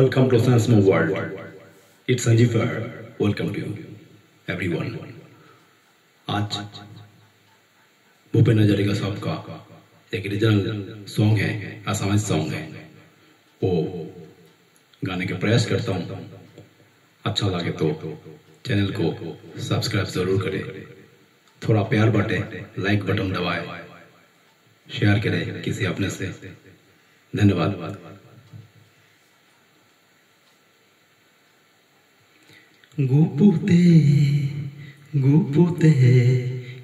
Welcome to Sansmo World. It's Sanjeev here. Welcome to everyone. आज भूपेन हजारिका साहब का एक रीजनल सॉन्ग है, आसामी सॉन्ग है, वो गाने के प्रयास करता हूँ। अच्छा लगे तो चैनल को सब्सक्राइब जरूर करें, थोड़ा प्यार बांटे, लाइक बटन दबाए, शेयर करें किसी अपने से। धन्यवाद। गुपुते गुपुते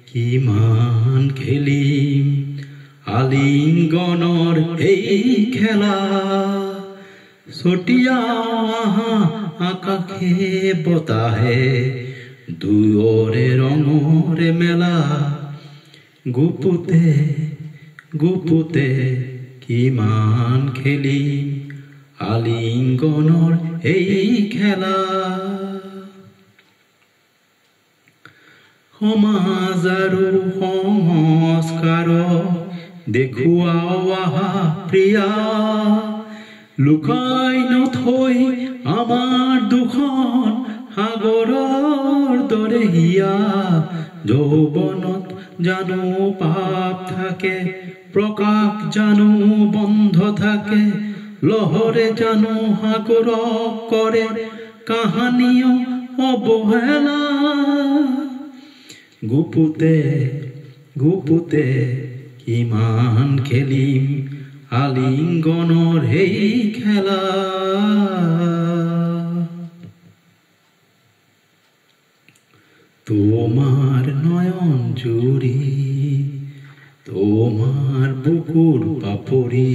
किमान खेलिम आलिंगनर এই খেলা ছটিয়া আকাশে বতাহে দুয়ৰে ৰঙৰে মেলা গুপুতে গুপুতে কিমান খেলিম আলিংগনৰ এই খেলা সমাজ আৰু সংস্কাৰ দেখুওৱা প্ৰিয়া লুকাই নথৈ আমাৰ দুখন সাগৰৰ দৰে হিয়া যৌৱনত জানো পাপ থাকে প্ৰকাশ জানো বন্ধ থাকে লহৰে জানো সাগৰক কৰে কাহানিও অৱহেলা গুপুতে গুপুতে কিমান খেলিম আলিংগনৰ এই খেলা তোমাৰ নয়ন জুড়ি তোমাৰ বুকুৰ পাপড়ি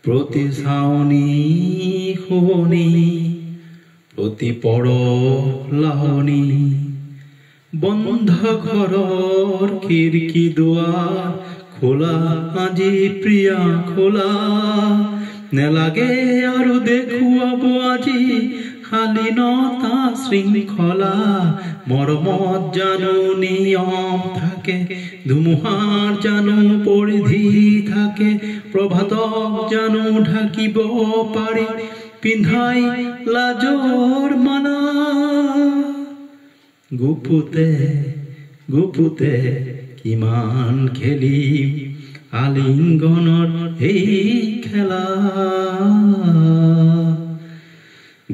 প্ৰতি ছাউনি শুৱনি প্ৰতি পৰ লাহনি বন্ধ ঘৰৰ খিৰিকী দুৱাৰ খোলা আজি প্ৰিয়া খোলা নেলাগে আৰু দেখুৱাব আজি শালীনতা শৃংখলা মৰমত জানো নিয়ম থাকে ধুমুহাৰ জানো পৰিধি থাকে প্ৰভাতক জানো ঢাকিব পাৰি পিন্ধাই লাজৰ মালা গুপুতে গুপুতে কিমান খেলিম আলিংগনৰ এই খেলা।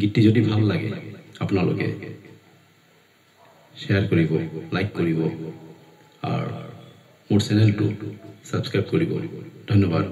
গীতটি যদি ভাল লাগে আপোনালোকে শ্বেয়াৰ কৰিব, লাইক কৰিব আৰু মোৰ চেনেলটো ছাবস্ক্ৰাইব কৰিব। ধন্যবাদ।